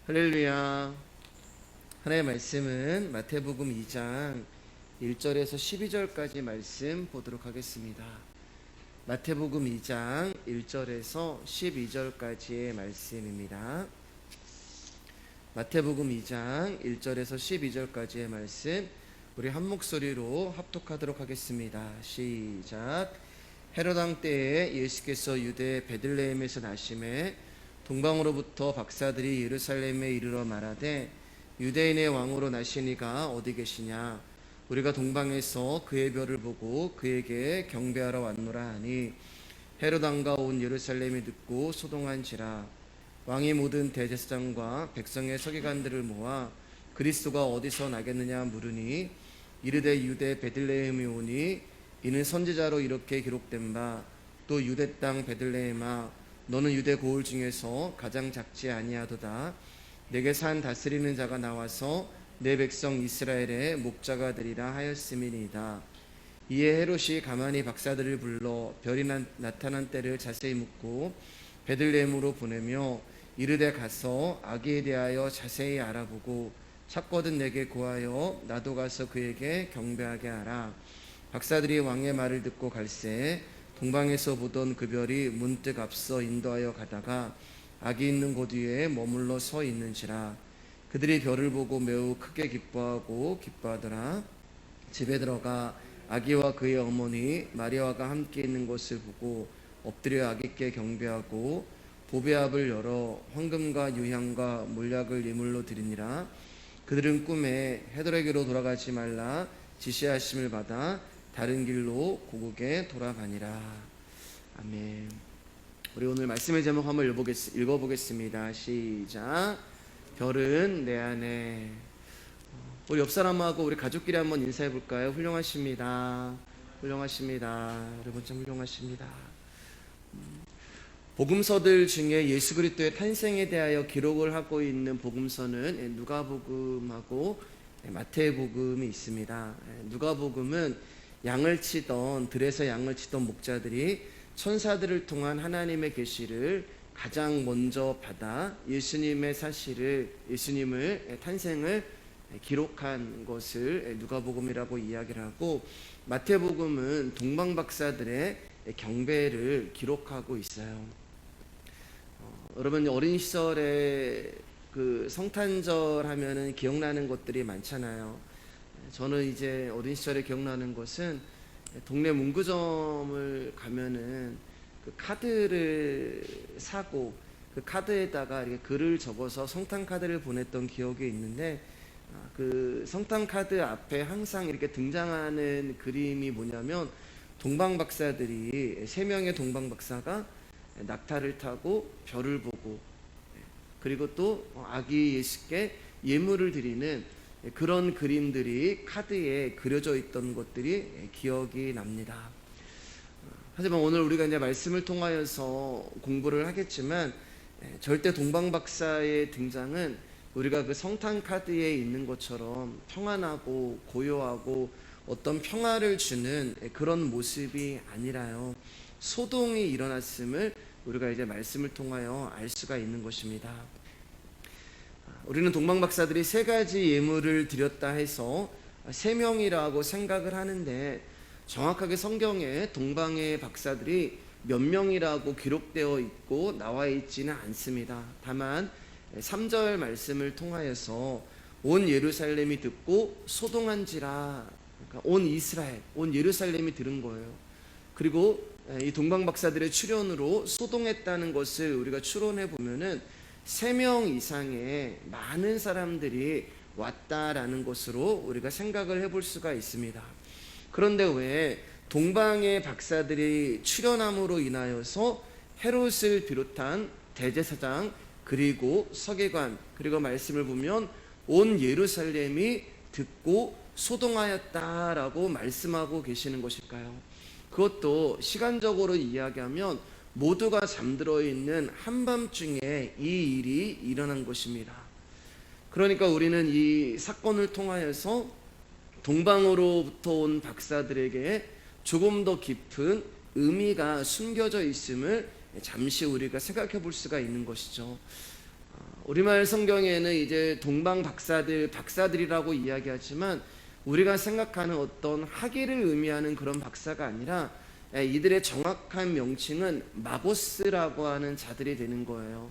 할렐루야. 하나님의 말씀은 마태복음 2장 1절에서 12절까지 말씀 보도록 하겠습니다. 마태복음 2장 1절에서 12절까지의 말씀입니다. 마태복음 2장 1절에서 12절까지의 말씀 우리 한 목소리로 합독하도록 하겠습니다. 시작. 헤롯 왕 때에 예수께서 유대 베들레헴에서 나심에 동방으로부터 박사들이 예루살렘에 이르러 말하되 유대인의 왕으로 나시니가 어디 계시냐? 우리가 동방에서 그의 별을 보고 그에게 경배하러 왔노라 하니 헤롯 왕과 온 예루살렘이 듣고 소동한지라. 왕이 모든 대제사장과 백성의 서기관들을 모아 그리스도가 어디서 나겠느냐 물으니 이르되 유대 베들레헴이 오니 이는 선지자로 이렇게 기록된 바 또 유대 땅 베들레헴아 너는 유대 고을 중에서 가장 작지 아니하도다. 내게 산 다스리는 자가 나와서 내 백성 이스라엘의 목자가 되리라 하였음이니이다. 이에 헤롯이 가만히 박사들을 불러 별이 나타난 때를 자세히 묻고 베들레헴으로 보내며 이르되 가서 아기에 대하여 자세히 알아보고 찾거든 내게 구하여 나도 가서 그에게 경배하게 하라. 박사들이 왕의 말을 듣고 갈새 동방에서 보던 그 별이 문득 앞서 인도하여 가다가 아기 있는 곳 위에 머물러 서 있는지라. 그들이 별을 보고 매우 크게 기뻐하더라. 집에 들어가 아기와 그의 어머니 마리아가 함께 있는 것을 보고 엎드려 아기께 경배하고 보배압을 열어 황금과 유향과 몰약을 예물로 드리니라. 그들은 꿈에 헤롯에게로 돌아가지 말라 지시하심을 받아 다른 길로 고국에 돌아가니라. 아멘. 우리 오늘 말씀의 제목 한번 읽어보겠습니다. 시작. 별은 내 안에. 우리 옆 사람하고 우리 가족끼리 한번 인사해 볼까요? 훌륭하십니다. 훌륭하십니다. 여러분 참 훌륭하십니다. 복음서들 중에 예수 그리스도의 탄생에 대하여 기록을 하고 있는 복음서는 누가복음하고 마태복음이 있습니다. 누가복음은 들에서 양을 치던 목자들이 천사들을 통한 하나님의 계시를 가장 먼저 받아 예수님의 탄생을 기록한 것을 누가복음이라고 이야기를 하고, 마태복음은 동방박사들의 경배를 기록하고 있어요. 여러분 어린 시절에 그 성탄절 하면은 기억나는 것들이 많잖아요. 저는 이제 어린 시절에 기억나는 것은 동네 문구점을 가면은 그 카드를 사고 그 카드에다가 이렇게 글을 적어서 성탄 카드를 보냈던 기억이 있는데, 그 성탄 카드 앞에 항상 이렇게 등장하는 그림이 뭐냐면 동방박사들이 3명의 동방박사가 낙타를 타고 별을 보고 그리고 또 아기 예수께 예물을 드리는 그런 그림들이 카드에 그려져 있던 것들이 기억이 납니다. 하지만 오늘 우리가 이제 말씀을 통하여서 공부를 하겠지만 절대 동방박사의 등장은 우리가 그 성탄 카드에 있는 것처럼 평안하고 고요하고 어떤 평화를 주는 그런 모습이 아니라요, 소동이 일어났음을 우리가 이제 말씀을 통하여 알 수가 있는 것입니다. 우리는 동방박사들이 3가지 예물을 드렸다 해서 3명이라고 생각을 하는데, 정확하게 성경에 동방의 박사들이 몇 명이라고 기록되어 있고 나와 있지는 않습니다. 다만 3절 말씀을 통하여서 온 예루살렘이 듣고 소동한지라, 그러니까 온 이스라엘, 온 예루살렘이 들은 거예요. 그리고 이 동방박사들의 출현으로 소동했다는 것을 우리가 추론해 보면은 3명 이상의 많은 사람들이 왔다라는 것으로 우리가 생각을 해볼 수가 있습니다. 그런데 왜 동방의 박사들이 출현함으로 인하여서 헤롯을 비롯한 대제사장 그리고 서기관 그리고 말씀을 보면 온 예루살렘이 듣고 소동하였다라고 말씀하고 계시는 것일까요? 그것도 시간적으로 이야기하면 모두가 잠들어 있는 한밤중에 이 일이 일어난 것입니다. 그러니까 우리는 이 사건을 통하여서 동방으로부터 온 박사들에게 조금 더 깊은 의미가 숨겨져 있음을 잠시 우리가 생각해 볼 수가 있는 것이죠. 우리말 성경에는 이제 동방 박사들이라고 이야기하지만 우리가 생각하는 어떤 학위를 의미하는 그런 박사가 아니라 이들의 정확한 명칭은 마고스라고 하는 자들이 되는 거예요.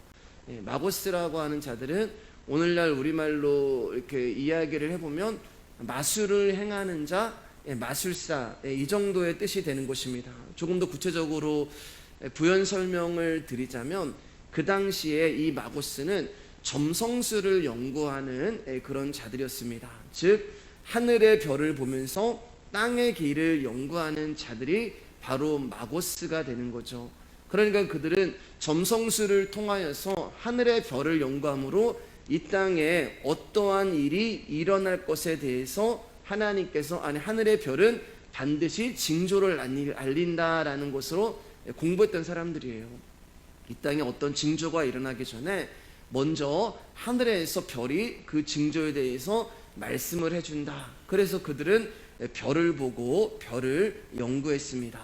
마고스라고 하는 자들은 오늘날 우리말로 이렇게 이야기를 해보면 마술을 행하는 자, 마술사, 이 정도의 뜻이 되는 것입니다. 조금 더 구체적으로 부연 설명을 드리자면 그 당시에 이 마고스는 점성술을 연구하는 그런 자들이었습니다. 즉 하늘의 별을 보면서 땅의 길을 연구하는 자들이 바로 마고스가 되는 거죠. 그러니까 그들은 점성술을 통하여서 하늘의 별을 연구함으로 이 땅에 어떠한 일이 일어날 것에 대해서 하늘의 별은 반드시 징조를 알린다라는 것으로 공부했던 사람들이에요. 이 땅에 어떤 징조가 일어나기 전에 먼저 하늘에서 별이 그 징조에 대해서 말씀을 해준다. 그래서 그들은 별을 보고 별을 연구했습니다.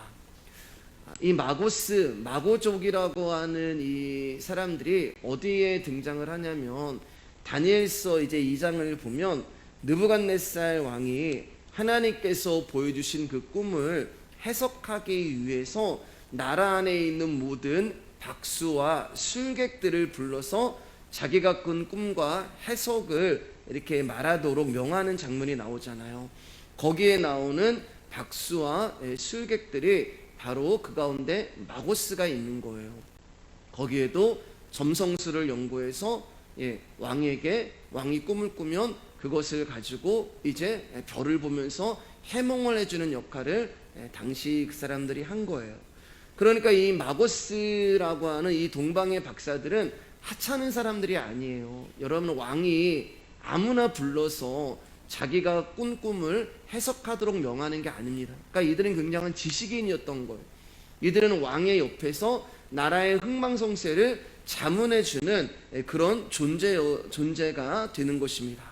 이 마고족이라고 하는 이 사람들이 어디에 등장을 하냐면 다니엘서 이제 2장을 보면 느부갓네살 왕이 하나님께서 보여주신 그 꿈을 해석하기 위해서 나라 안에 있는 모든 박수와 술객들을 불러서 자기가 꾼 꿈과 해석을 이렇게 말하도록 명하는 장면이 나오잖아요. 거기에 나오는 박수와 술객들이 바로 그 가운데 마고스가 있는 거예요. 거기에도 점성술을 연구해서 왕이 꿈을 꾸면 그것을 가지고 이제 별을 보면서 해몽을 해주는 역할을 당시 그 사람들이 한 거예요. 그러니까 이 마고스라고 하는 이 동방의 박사들은 하찮은 사람들이 아니에요. 여러분, 왕이 아무나 불러서 자기가 꾼 꿈을 해석하도록 명하는 게 아닙니다. 그러니까 이들은 굉장한 지식인이었던 거예요. 이들은 왕의 옆에서 나라의 흥망성쇠를 자문해주는 그런 존재가 되는 것입니다.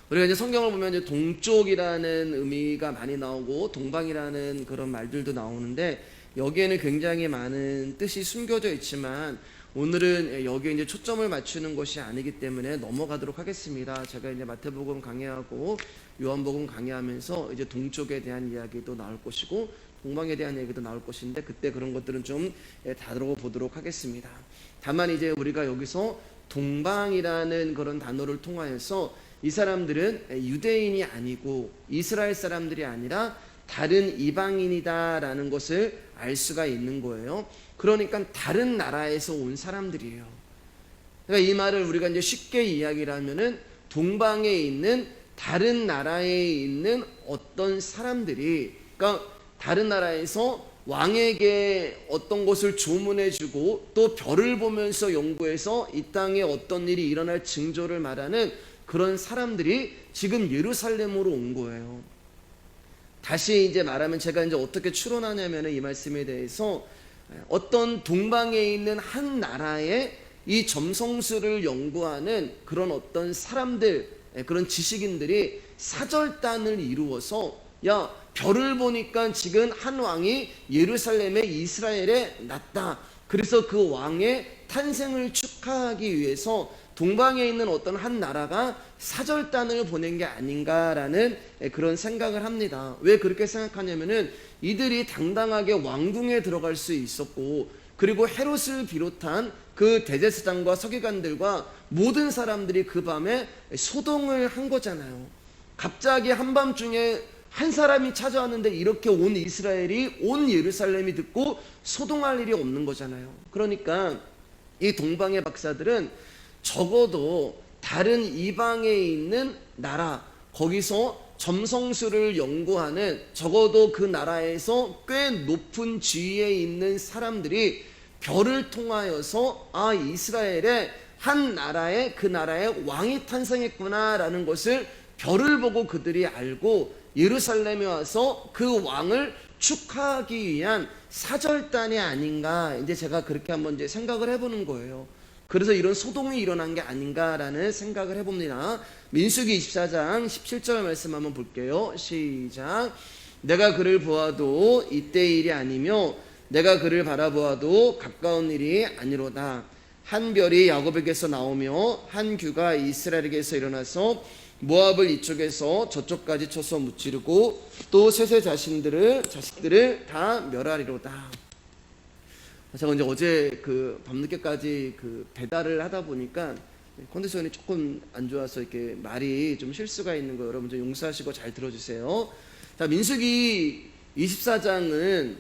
우리가 이제 성경을 보면 이제 동쪽이라는 의미가 많이 나오고 동방이라는 그런 말들도 나오는데 여기에는 굉장히 많은 뜻이 숨겨져 있지만 오늘은 여기에 이제 초점을 맞추는 것이 아니기 때문에 넘어가도록 하겠습니다. 제가 이제 마태복음 강해하고 요한복음 강해하면서 이제 동쪽에 대한 이야기도 나올 것이고 동방에 대한 얘기도 나올 것인데 그때 그런 것들은 좀 다뤄보도록 하겠습니다. 다만 이제 우리가 여기서 동방이라는 그런 단어를 통하여서 이 사람들은 유대인이 아니고 이스라엘 사람들이 아니라 다른 이방인이다라는 것을 알 수가 있는 거예요. 그러니까 다른 나라에서 온 사람들이에요. 그러니까 이 말을 우리가 이제 쉽게 이야기를 하면은 동방에 있는 다른 나라에 있는 어떤 사람들이, 그러니까 다른 나라에서 왕에게 어떤 것을 조문해주고 또 별을 보면서 연구해서 이 땅에 어떤 일이 일어날 징조를 말하는 그런 사람들이 지금 예루살렘으로 온 거예요. 다시 이제 말하면 제가 이제 어떻게 추론하냐면 이 말씀에 대해서 어떤 동방에 있는 한 나라의 이 점성술을 연구하는 그런 어떤 사람들, 그런 지식인들이 사절단을 이루어서 야, 별을 보니까 지금 한 왕이 예루살렘의 이스라엘에 났다. 그래서 그 왕의 탄생을 축하하기 위해서 동방에 있는 어떤 한 나라가 사절단을 보낸 게 아닌가라는 그런 생각을 합니다. 왜 그렇게 생각하냐면은 이들이 당당하게 왕궁에 들어갈 수 있었고 그리고 헤롯을 비롯한 그 대제사장과 서기관들과 모든 사람들이 그 밤에 소동을 한 거잖아요. 갑자기 한밤중에 한 사람이 찾아왔는데 이렇게 온 이스라엘이 온 예루살렘이 듣고 소동할 일이 없는 거잖아요. 그러니까 이 동방의 박사들은 적어도 다른 이방에 있는 나라, 거기서 점성술을 연구하는 적어도 그 나라에서 꽤 높은 지위에 있는 사람들이 별을 통하여서 아, 이스라엘의 한 나라에 그 나라의 왕이 탄생했구나라는 것을 별을 보고 그들이 알고 예루살렘에 와서 그 왕을 축하하기 위한 사절단이 아닌가, 이제 제가 그렇게 한번 이제 생각을 해보는 거예요. 그래서 이런 소동이 일어난 게 아닌가라는 생각을 해봅니다. 민수기 24장 17절 말씀 한번 볼게요. 시작. 내가 그를 보아도 이때의 일이 아니며 내가 그를 바라보아도 가까운 일이 아니로다. 한 별이 야곱에게서 나오며 한 규가 이스라엘에게서 일어나서 모압을 이쪽에서 저쪽까지 쳐서 무찌르고 또 셋의 자식들을 다 멸하리로다. 제가 이제 어제 그 밤늦게까지 그 배달을 하다 보니까 컨디션이 조금 안 좋아서 이렇게 말이 좀 실수가 있는 거 여러분 좀 용서하시고 잘 들어주세요. 자, 민수기 24장은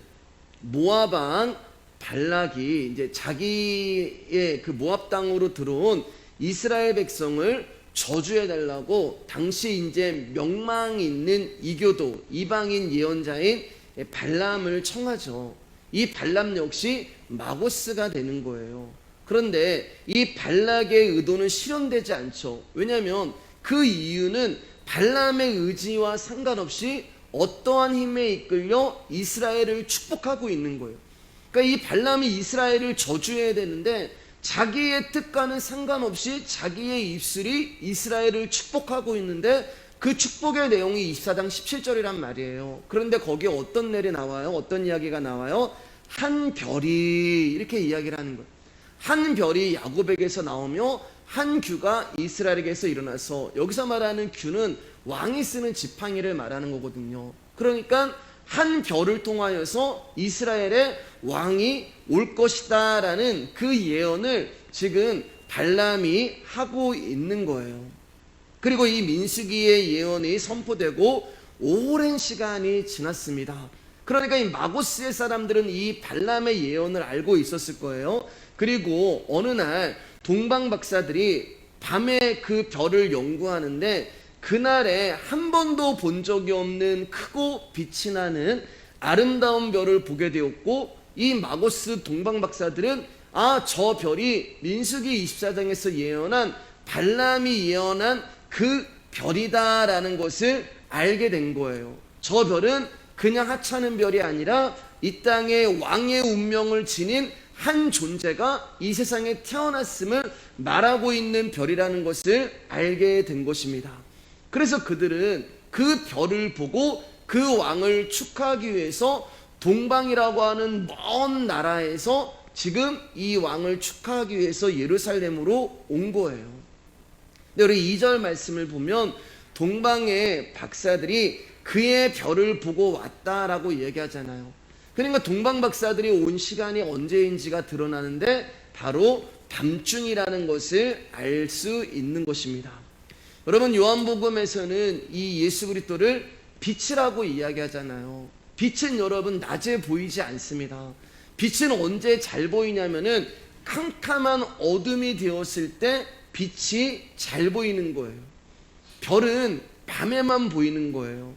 모압 왕 발락이 이제 자기의 그 모압 땅으로 들어온 이스라엘 백성을 저주해 달라고 당시 이제 명망 있는 이교도 이방인 예언자인 발람을 청하죠. 이 발람 역시 마고스가 되는 거예요. 그런데 이 발락의 의도는 실현되지 않죠. 왜냐하면 그 이유는 발람의 의지와 상관없이 어떠한 힘에 이끌려 이스라엘을 축복하고 있는 거예요. 그러니까 이 발람이 이스라엘을 저주해야 되는데 자기의 뜻과는 상관없이 자기의 입술이 이스라엘을 축복하고 있는데 그 축복의 내용이 24장 17절이란 말이에요. 그런데 거기에 어떤 내용이 나와요? 어떤 이야기가 나와요? 한 별이 이렇게 이야기를 하는 거예요. 한 별이 야곱에게서 나오며 한 규가 이스라엘에게서 일어나서, 여기서 말하는 규는 왕이 쓰는 지팡이를 말하는 거거든요. 그러니까 한 별을 통하여서 이스라엘의 왕이 올 것이다 라는 그 예언을 지금 발람이 하고 있는 거예요. 그리고 이 민수기의 예언이 선포되고 오랜 시간이 지났습니다. 그러니까 이 마고스의 사람들은 이 발람의 예언을 알고 있었을 거예요. 그리고 어느 날 동방 박사들이 밤에 그 별을 연구하는데 그날에 한 번도 본 적이 없는 크고 빛이 나는 아름다운 별을 보게 되었고, 이 마고스 동방 박사들은 저 별이 민수기 24장에서 예언한 발람이 예언한 그 별이다 라는 것을 알게 된 거예요. 저 별은 그냥 하찮은 별이 아니라 이 땅의 왕의 운명을 지닌 한 존재가 이 세상에 태어났음을 말하고 있는 별이라는 것을 알게 된 것입니다. 그래서 그들은 그 별을 보고 그 왕을 축하하기 위해서 동방이라고 하는 먼 나라에서 지금 이 왕을 축하하기 위해서 예루살렘으로 온 거예요. 근데 우리 2절 말씀을 보면 동방의 박사들이 그의 별을 보고 왔다라고 얘기하잖아요. 그러니까 동방 박사들이 온 시간이 언제인지가 드러나는데 바로 밤중이라는 것을 알 수 있는 것입니다. 여러분, 요한복음에서는 이 예수 그리스도를 빛이라고 이야기하잖아요. 빛은 여러분 낮에 보이지 않습니다. 빛은 언제 잘 보이냐면은 캄캄한 어둠이 되었을 때 빛이 잘 보이는 거예요. 별은 밤에만 보이는 거예요.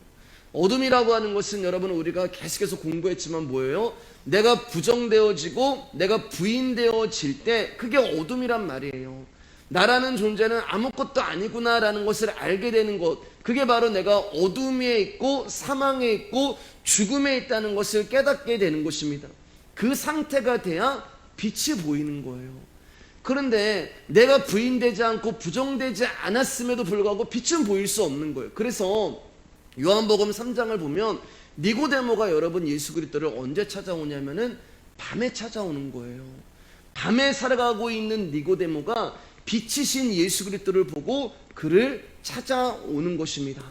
어둠이라고 하는 것은 여러분 우리가 계속해서 공부했지만 뭐예요? 내가 부정되어지고 내가 부인되어질 때 그게 어둠이란 말이에요. 나라는 존재는 아무것도 아니구나 라는 것을 알게 되는 것, 그게 바로 내가 어둠에 있고 사망에 있고 죽음에 있다는 것을 깨닫게 되는 것입니다. 그 상태가 돼야 빛이 보이는 거예요. 그런데 내가 부인되지 않고 부정되지 않았음에도 불구하고 빛은 보일 수 없는 거예요. 그래서 요한복음 3장을 보면 니고데모가 여러분 예수 그리스도를 언제 찾아오냐면은 밤에 찾아오는 거예요. 밤에 살아가고 있는 니고데모가 빛이신 예수 그리스도를 보고 그를 찾아오는 것입니다.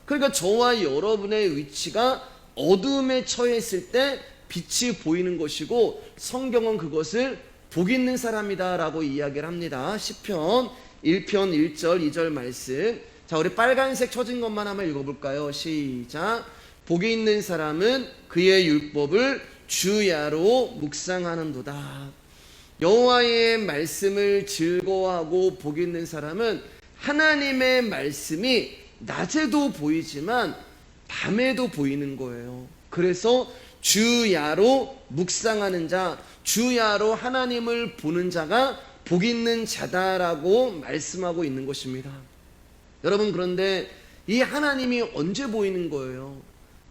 그러니까 저와 여러분의 위치가 어둠에 처했을 때 빛이 보이는 것이고, 성경은 그것을 복 있는 사람이다 라고 이야기를 합니다. 시편 1편 1절 2절 말씀, 자 우리 빨간색 쳐진 것만 한번 읽어볼까요? 시작. 복이 있는 사람은 그의 율법을 주야로 묵상하는도다. 여호와의 말씀을 즐거워하고 복이 있는 사람은 하나님의 말씀이 낮에도 보이지만 밤에도 보이는 거예요. 그래서 주야로 묵상하는 자, 주야로 하나님을 보는 자가 복 있는 자다라고 말씀하고 있는 것입니다. 여러분, 그런데 이 하나님이 언제 보이는 거예요?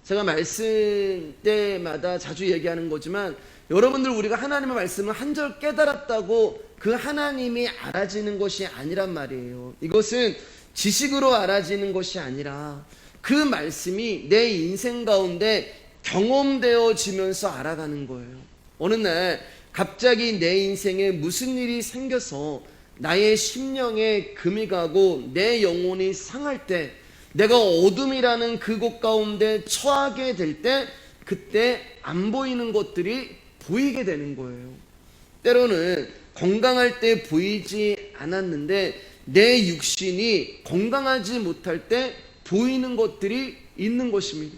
제가 말씀 때마다 자주 얘기하는 거지만 여러분들, 우리가 하나님의 말씀을 한 절 깨달았다고 그 하나님이 알아지는 것이 아니란 말이에요. 이것은 지식으로 알아지는 것이 아니라 그 말씀이 내 인생 가운데 경험되어지면서 알아가는 거예요. 어느 날 갑자기 내 인생에 무슨 일이 생겨서 나의 심령에 금이 가고 내 영혼이 상할 때, 내가 어둠이라는 그곳 가운데 처하게 될 때, 그때 안 보이는 것들이 보이게 되는 거예요. 때로는 건강할 때 보이지 않았는데 내 육신이 건강하지 못할 때 보이는 것들이 있는 것입니다.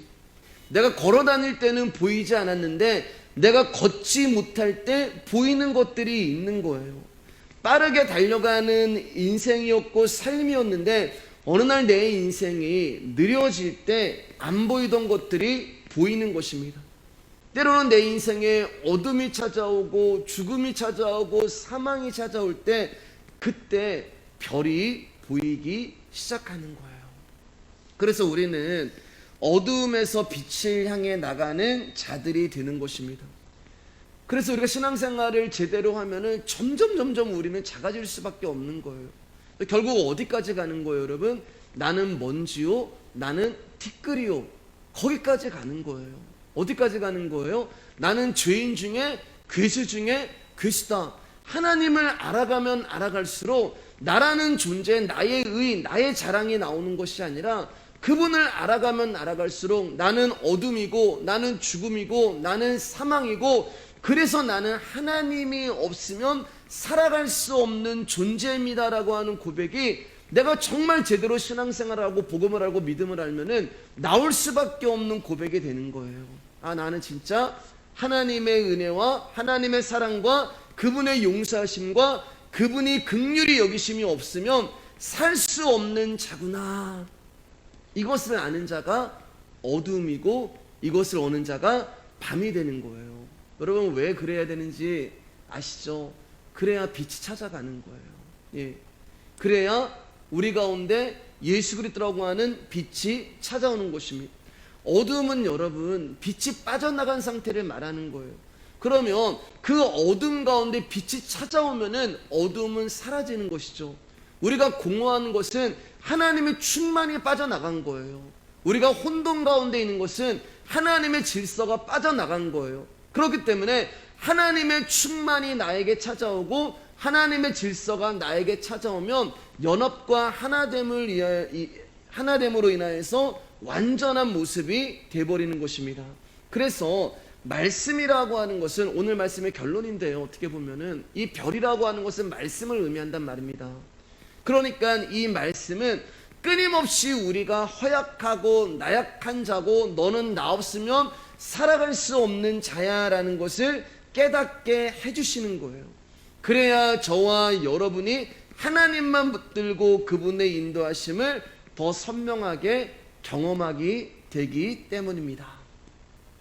내가 걸어 다닐 때는 보이지 않았는데 내가 걷지 못할 때 보이는 것들이 있는 거예요. 빠르게 달려가는 인생이었고 삶이었는데 어느 날 내 인생이 느려질 때 안 보이던 것들이 보이는 것입니다. 때로는 내 인생에 어둠이 찾아오고 죽음이 찾아오고 사망이 찾아올 때, 그때 별이 보이기 시작하는 거예요. 그래서 우리는 어두움에서 빛을 향해 나가는 자들이 되는 것입니다. 그래서 우리가 신앙생활을 제대로 하면은 점점 우리는 작아질 수밖에 없는 거예요. 결국 어디까지 가는 거예요, 여러분? 나는 먼지요, 나는 티끌이요. 거기까지 가는 거예요. 어디까지 가는 거예요? 나는 죄인 중에 괴수 중에 괴수다. 하나님을 알아가면 알아갈수록 나라는 존재, 나의 의, 나의 자랑이 나오는 것이 아니라 그분을 알아가면 알아갈수록 나는 어둠이고 나는 죽음이고 나는 사망이고, 그래서 나는 하나님이 없으면 살아갈 수 없는 존재입니다라고 하는 고백이 내가 정말 제대로 신앙생활을 하고 복음을 알고 믿음을 알면은 나올 수밖에 없는 고백이 되는 거예요. 아, 나는 진짜 하나님의 은혜와 하나님의 사랑과 그분의 용서하심과 그분이 긍휼히 여기심이 없으면 살 수 없는 자구나. 이것을 아는 자가 어둠이고 이것을 아는 자가 밤이 되는 거예요. 여러분, 왜 그래야 되는지 아시죠? 그래야 빛이 찾아가는 거예요. 예. 그래야 우리 가운데 예수 그리스도라고 하는 빛이 찾아오는 것입니다. 어둠은 여러분, 빛이 빠져나간 상태를 말하는 거예요. 그러면 그 어둠 가운데 빛이 찾아오면은 어둠은 사라지는 것이죠. 우리가 공허한 것은 하나님의 충만이 빠져나간 거예요. 우리가 혼돈 가운데 있는 것은 하나님의 질서가 빠져나간 거예요. 그렇기 때문에 하나님의 충만이 나에게 찾아오고 하나님의 질서가 나에게 찾아오면 연합과 하나됨으로 인하여서 완전한 모습이 되어버리는 것입니다. 그래서 말씀이라고 하는 것은 오늘 말씀의 결론인데요, 어떻게 보면은 이 별이라고 하는 것은 말씀을 의미한단 말입니다. 그러니까 이 말씀은 끊임없이 우리가 허약하고 나약한 자고 너는 나 없으면 살아갈 수 없는 자야라는 것을 깨닫게 해주시는 거예요. 그래야 저와 여러분이 하나님만 붙들고 그분의 인도하심을 더 선명하게 경험하기 되기 때문입니다.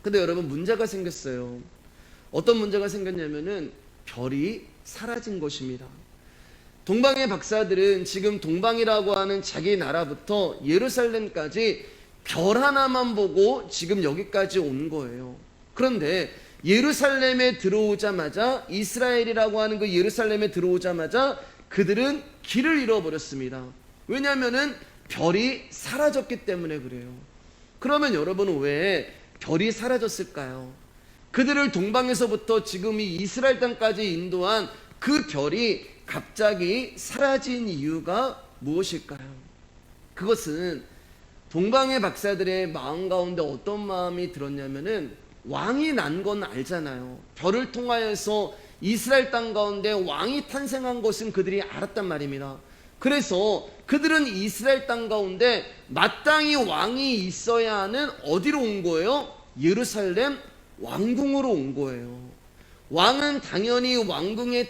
근데 여러분, 문제가 생겼어요. 어떤 문제가 생겼냐면은 별이 사라진 것입니다. 동방의 박사들은 지금 동방이라고 하는 자기 나라부터 예루살렘까지 별 하나만 보고 지금 여기까지 온 거예요. 그런데 예루살렘에 들어오자마자, 이스라엘이라고 하는 그 예루살렘에 들어오자마자 그들은 길을 잃어버렸습니다. 왜냐하면은 별이 사라졌기 때문에 그래요. 그러면 여러분은 왜 별이 사라졌을까요? 그들을 동방에서부터 지금 이 이스라엘 땅까지 인도한 그 별이 갑자기 사라진 이유가 무엇일까요? 그것은 동방의 박사들의 마음 가운데 어떤 마음이 들었냐면은, 왕이 난 건 알잖아요. 별을 통하여서 이스라엘 땅 가운데 왕이 탄생한 것은 그들이 알았단 말입니다. 그래서 그들은 이스라엘 땅 가운데 마땅히 왕이 있어야 하는 어디로 온 거예요? 예루살렘 왕궁으로 온 거예요. 왕은 당연히 왕궁에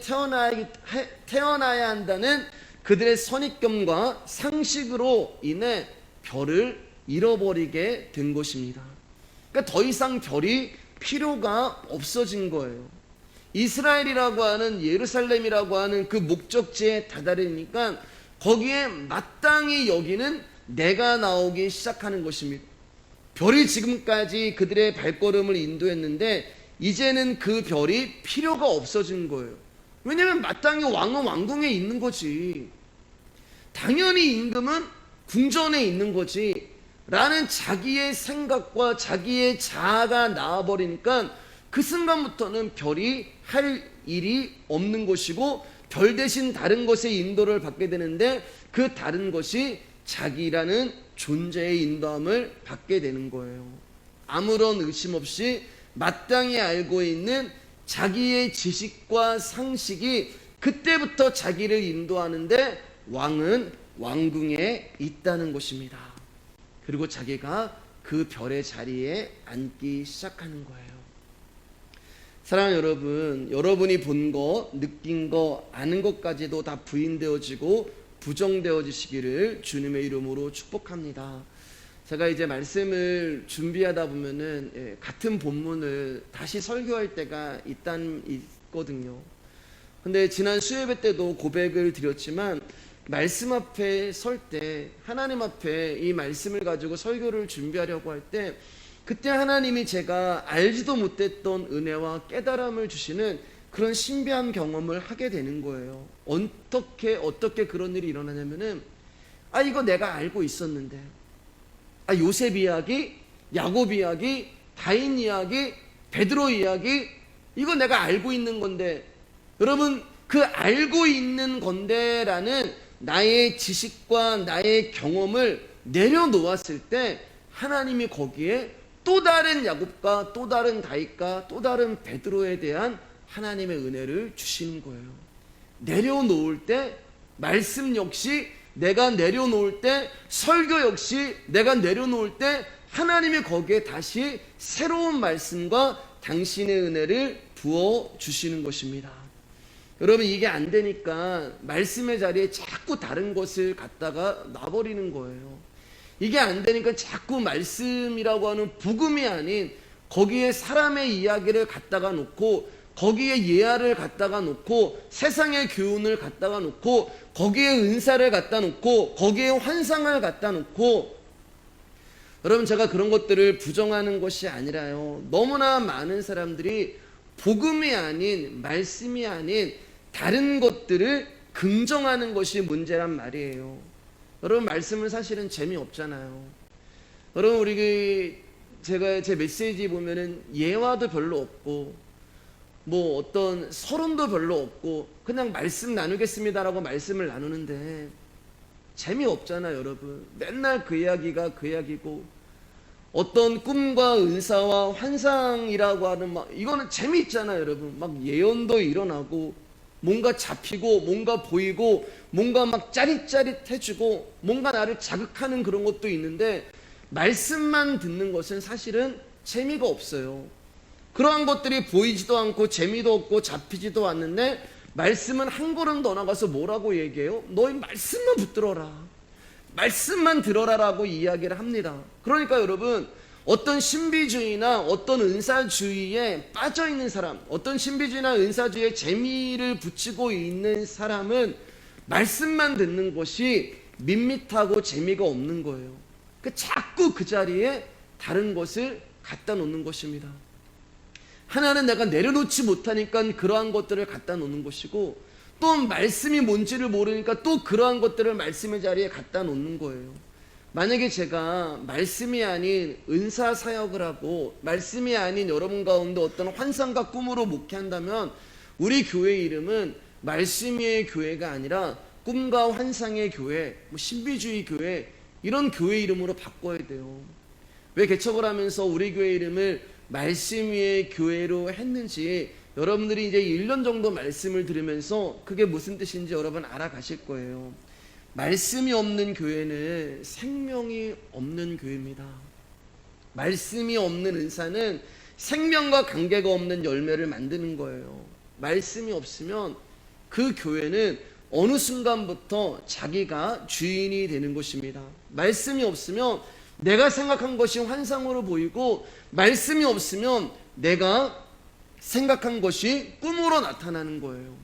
태어나야 한다는 그들의 선입견과 상식으로 인해 별을 잃어버리게 된 것입니다. 그러니까 더 이상 별이 필요가 없어진 거예요. 이스라엘이라고 하는, 예루살렘이라고 하는 그 목적지에 다다르니까 거기에 마땅히 여기는 내가 나오기 시작하는 것입니다. 별이 지금까지 그들의 발걸음을 인도했는데 이제는 그 별이 필요가 없어진 거예요. 왜냐하면 마땅히 왕은 왕궁에 있는 거지, 당연히 임금은 궁전에 있는 거지 라는 자기의 생각과 자기의 자아가 나와버리니까 그 순간부터는 별이 할 일이 없는 것이고 별 대신 다른 것의 인도를 받게 되는데 그 다른 것이 자기라는 존재의 인도함을 받게 되는 거예요. 아무런 의심 없이 마땅히 알고 있는 자기의 지식과 상식이 그때부터 자기를 인도하는데 왕은 왕궁에 있다는 것입니다. 그리고 자기가 그 별의 자리에 앉기 시작하는 거예요. 사랑하는 여러분, 여러분이 본 것, 느낀 것, 아는 것까지도 다 부인되어지고 부정되어지시기를 주님의 이름으로 축복합니다. 제가 이제 말씀을 준비하다 보면은 같은 본문을 다시 설교할 때가 있거든요. 근데 지난 수요예배 때도 고백을 드렸지만 말씀 앞에 설 때, 하나님 앞에 이 말씀을 가지고 설교를 준비하려고 할 때 그때 하나님이 제가 알지도 못했던 은혜와 깨달음을 주시는 그런 신비한 경험을 하게 되는 거예요. 어떻게 그런 일이 일어나냐면은 이거 내가 알고 있었는데 요셉 이야기, 야곱 이야기, 다인 이야기, 베드로 이야기 이거 내가 알고 있는 건데 여러분 그 알고 있는 건데라는 나의 지식과 나의 경험을 내려놓았을 때 하나님이 거기에 또 다른 야곱과 또 다른 다윗과 또 다른 베드로에 대한 하나님의 은혜를 주시는 거예요. 내려놓을 때 말씀 역시 내가 내려놓을 때 설교 역시 내가 내려놓을 때 하나님이 거기에 다시 새로운 말씀과 당신의 은혜를 부어주시는 것입니다. 여러분 이게 안 되니까 말씀의 자리에 자꾸 다른 것을 갖다가 놔버리는 거예요. 이게 안 되니까 자꾸 말씀이라고 하는 복음이 아닌 거기에 사람의 이야기를 갖다가 놓고 거기에 예화를 갖다가 놓고 세상의 교훈을 갖다가 놓고 거기에 은사를 갖다 놓고 거기에 환상을 갖다 놓고 여러분 제가 그런 것들을 부정하는 것이 아니라요. 너무나 많은 사람들이 복음이 아닌 말씀이 아닌 다른 것들을 긍정하는 것이 문제란 말이에요. 여러분 말씀은 사실은 재미없잖아요. 여러분 제가 제 메시지 보면은 예화도 별로 없고 뭐 어떤 서론도 별로 없고 그냥 말씀 나누겠습니다라고 말씀을 나누는데 재미없잖아요. 여러분 맨날 그 이야기가 그 이야기고 어떤 꿈과 은사와 환상이라고 하는 이거는 재미있잖아요. 여러분 막 예언도 일어나고 뭔가 잡히고 뭔가 보이고 뭔가 막 짜릿짜릿해지고 뭔가 나를 자극하는 그런 것도 있는데 말씀만 듣는 것은 사실은 재미가 없어요. 그러한 것들이 보이지도 않고 재미도 없고 잡히지도 않는데 말씀은 한 걸음 더 나가서 뭐라고 얘기해요? 너희 말씀만 붙들어라. 말씀만 들어라라고 이야기를 합니다. 그러니까 여러분 어떤 신비주의나 어떤 은사주의에 빠져있는 사람, 어떤 신비주의나 은사주의에 재미를 붙이고 있는 사람은 말씀만 듣는 것이 밋밋하고 재미가 없는 거예요. 자꾸 그 자리에 다른 것을 갖다 놓는 것입니다. 하나는 내가 내려놓지 못하니까 그러한 것들을 갖다 놓는 것이고 또 말씀이 뭔지를 모르니까 또 그러한 것들을 말씀의 자리에 갖다 놓는 거예요. 만약에 제가 말씀이 아닌 은사 사역을 하고 말씀이 아닌 여러분 가운데 어떤 환상과 꿈으로 목회한다면 우리 교회 이름은 말씀의 교회가 아니라 꿈과 환상의 교회, 신비주의 교회 이런 교회 이름으로 바꿔야 돼요. 왜 개척을 하면서 우리 교회 이름을 말씀 위의 교회로 했는지 여러분들이 이제 1년 정도 말씀을 들으면서 그게 무슨 뜻인지 여러분 알아가실 거예요. 말씀이 없는 교회는 생명이 없는 교회입니다. 말씀이 없는 은사는 생명과 관계가 없는 열매를 만드는 거예요. 말씀이 없으면 그 교회는 어느 순간부터 자기가 주인이 되는 것입니다. 말씀이 없으면 내가 생각한 것이 환상으로 보이고 말씀이 없으면 내가 생각한 것이 꿈으로 나타나는 거예요.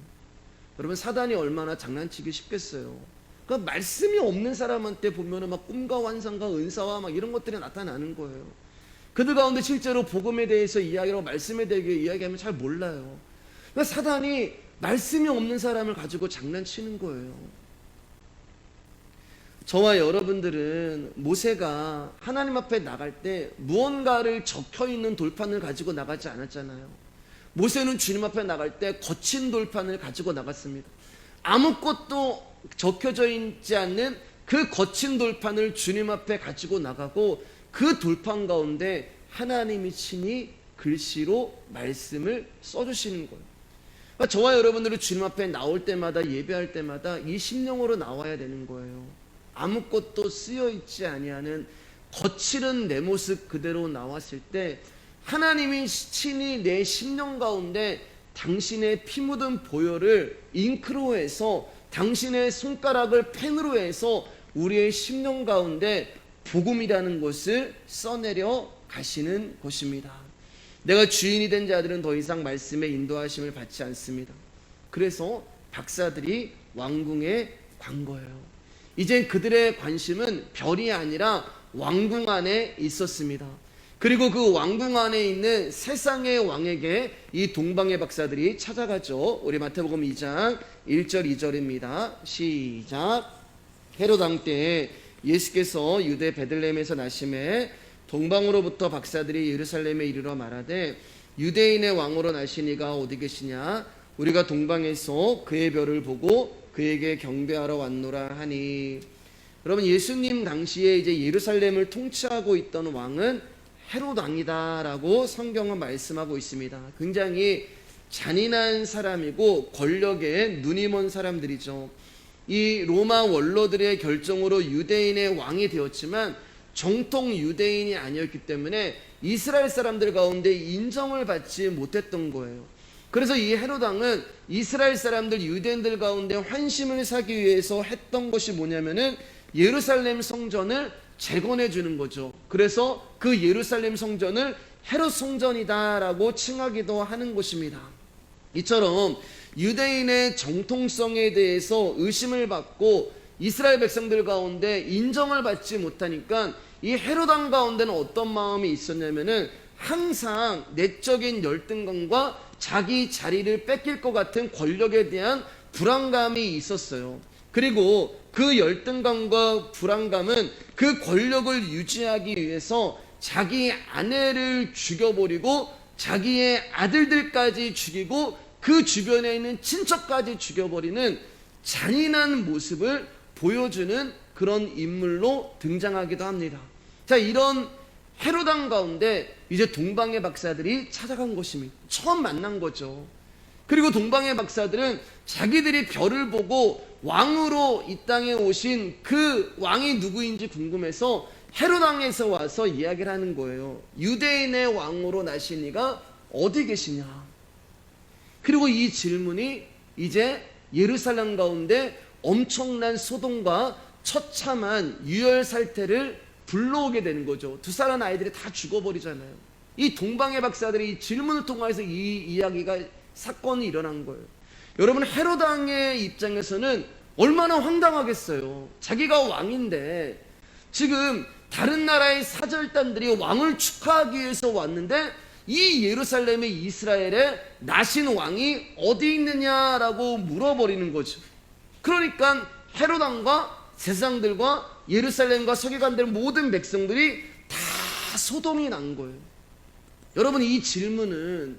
여러분 사단이 얼마나 장난치기 쉽겠어요. 그러니까 말씀이 없는 사람한테 보면은 막 꿈과 환상과 은사와 막 이런 것들이 나타나는 거예요. 그들 가운데 실제로 복음에 대해서 이야기하고 말씀에 대해 이야기하면 잘 몰라요. 그러니까 사단이 말씀이 없는 사람을 가지고 장난치는 거예요. 저와 여러분들은 모세가 하나님 앞에 나갈 때 무언가를 적혀있는 돌판을 가지고 나가지 않았잖아요. 모세는 주님 앞에 나갈 때 거친 돌판을 가지고 나갔습니다. 아무것도 적혀져 있지 않는 그 거친 돌판을 주님 앞에 가지고 나가고 그 돌판 가운데 하나님이 친히 글씨로 말씀을 써주시는 거예요. 그러니까 저와 여러분들은 주님 앞에 나올 때마다, 예배할 때마다 이 심령으로 나와야 되는 거예요. 아무것도 쓰여 있지 아니하는 거칠은 내 모습 그대로 나왔을 때 하나님이 친히 내 심령 가운데 당신의 피 묻은 보혈을 잉크로 해서, 당신의 손가락을 펜으로 해서 우리의 심령 가운데 복음이라는 것을 써내려 가시는 것입니다. 내가 주인이 된 자들은 더 이상 말씀의 인도하심을 받지 않습니다. 그래서 박사들이 왕궁에 간 거예요. 이제 그들의 관심은 별이 아니라 왕궁 안에 있었습니다. 그리고 그 왕궁 안에 있는 세상의 왕에게 이 동방의 박사들이 찾아가죠. 우리 마태복음 2장 1절 2절입니다. 시작. 헤롯 왕 때에 예수께서 유대 베들레헴에서 나심에 동방으로부터 박사들이 예루살렘에 이르러 말하되 유대인의 왕으로 나시니가 어디 계시냐? 우리가 동방에서 그의 별을 보고 그에게 경배하러 왔노라 하니. 여러분, 예수님 당시에 이제 예루살렘을 통치하고 있던 왕은 헤롯 왕이다라고 성경은 말씀하고 있습니다. 굉장히 잔인한 사람이고 권력에 눈이 먼 사람들이죠. 이 로마 원로들의 결정으로 유대인의 왕이 되었지만 정통 유대인이 아니었기 때문에 이스라엘 사람들 가운데 인정을 받지 못했던 거예요. 그래서 이 헤롯 왕은 이스라엘 사람들, 유대인들 가운데 환심을 사기 위해서 했던 것이 뭐냐면은 예루살렘 성전을 재건해 주는 거죠. 그래서 그 예루살렘 성전을 헤롯 성전이다라고 칭하기도 하는 것입니다. 이처럼 유대인의 정통성에 대해서 의심을 받고 이스라엘 백성들 가운데 인정을 받지 못하니까 이 헤롯 왕 가운데는 어떤 마음이 있었냐면은 항상 내적인 열등감과 자기 자리를 뺏길 것 같은 권력에 대한 불안감이 있었어요. 그리고 그 열등감과 불안감은 그 권력을 유지하기 위해서 자기 아내를 죽여버리고 자기의 아들들까지 죽이고 그 주변에 있는 친척까지 죽여버리는 잔인한 모습을 보여주는 그런 인물로 등장하기도 합니다. 자, 이런 헤롯 왕 가운데 이제 동방의 박사들이 찾아간 것입니다. 처음 만난 거죠. 그리고 동방의 박사들은 자기들이 별을 보고 왕으로 이 땅에 오신 그 왕이 누구인지 궁금해서 헤롯 왕에서 와서 이야기를 하는 거예요. 유대인의 왕으로 나신 이가 어디 계시냐? 그리고 이 질문이 이제 예루살렘 가운데 엄청난 소동과 처참한 유혈살태를 불러오게 되는 거죠. 두 살한 아이들이 다 죽어버리잖아요. 이 동방의 박사들이 이 질문을 통해서 이 이야기가, 사건이 일어난 거예요. 여러분, 헤롯 왕의 입장에서는 얼마나 황당하겠어요. 자기가 왕인데 지금 다른 나라의 사절단들이 왕을 축하하기 위해서 왔는데 이 예루살렘의 이스라엘에 나신 왕이 어디 있느냐라고 물어버리는 거죠. 그러니까 헤롯 왕과 세상들과 예루살렘과 서기관들 모든 백성들이 다 소동이 난 거예요. 여러분, 이 질문은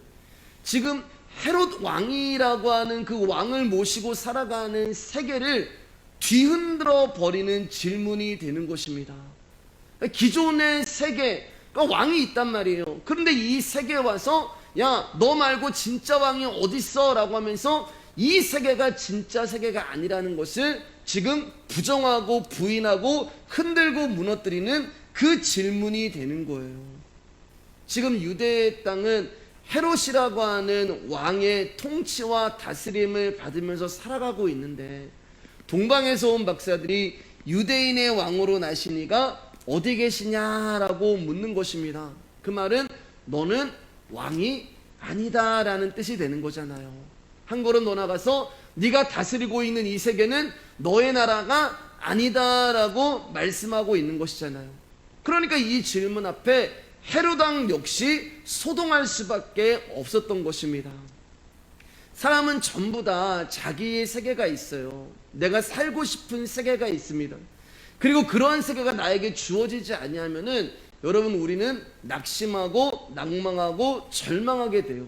지금 헤롯 왕이라고 하는 그 왕을 모시고 살아가는 세계를 뒤흔들어 버리는 질문이 되는 것입니다. 기존의 세계, 그러니까 왕이 있단 말이에요. 그런데 이 세계에 와서 야, 너 말고 진짜 왕이 어딨어? 라고 하면서 이 세계가 진짜 세계가 아니라는 것을 지금 부정하고 부인하고 흔들고 무너뜨리는 그 질문이 되는 거예요. 지금 유대의 땅은 헤롯이라고 하는 왕의 통치와 다스림을 받으면서 살아가고 있는데 동방에서 온 박사들이 유대인의 왕으로 나신 이가 어디 계시냐라고 묻는 것입니다. 그 말은 너는 왕이 아니다라는 뜻이 되는 거잖아요. 한 걸음 더 나가서 네가 다스리고 있는 이 세계는 너의 나라가 아니다라고 말씀하고 있는 것이잖아요. 그러니까 이 질문 앞에 헤롯 왕 역시 소동할 수밖에 없었던 것입니다. 사람은 전부 다 자기의 세계가 있어요. 내가 살고 싶은 세계가 있습니다. 그리고 그러한 세계가 나에게 주어지지 아니하면은 여러분, 우리는 낙심하고 낭망하고 절망하게 돼요.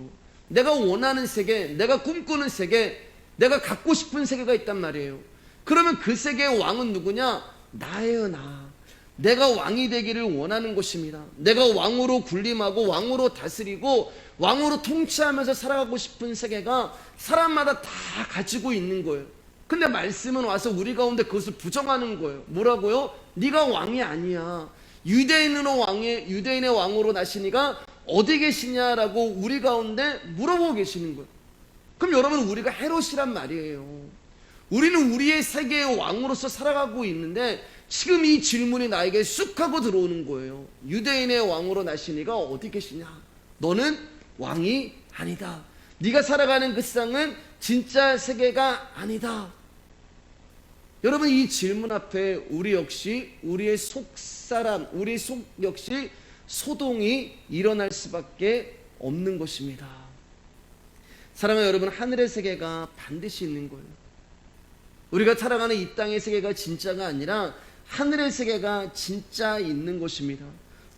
내가 원하는 세계, 내가 꿈꾸는 세계, 내가 갖고 싶은 세계가 있단 말이에요. 그러면 그 세계의 왕은 누구냐? 나예요, 나. 내가 왕이 되기를 원하는 것입니다. 내가 왕으로 군림하고 왕으로 다스리고 왕으로 통치하면서 살아가고 싶은 세계가 사람마다 다 가지고 있는 거예요. 근데 말씀은 와서 우리 가운데 그것을 부정하는 거예요. 뭐라고요? 네가 왕이 아니야. 유대인의 왕으로 나시니가 어디 계시냐라고 우리 가운데 물어보고 계시는 거예요. 그럼 여러분, 우리가 헤롯이란 말이에요. 우리는 우리의 세계의 왕으로서 살아가고 있는데 지금 이 질문이 나에게 쑥 하고 들어오는 거예요. 유대인의 왕으로 나시니가 어디 계시냐? 너는 왕이 아니다. 네가 살아가는 그 세상은 진짜 세계가 아니다. 여러분, 이 질문 앞에 우리 역시 우리의 속사람, 우리 속 역시 소동이 일어날 수밖에 없는 것입니다. 사랑하는 여러분, 하늘의 세계가 반드시 있는 거예요. 우리가 살아가는 이 땅의 세계가 진짜가 아니라 하늘의 세계가 진짜 있는 것입니다.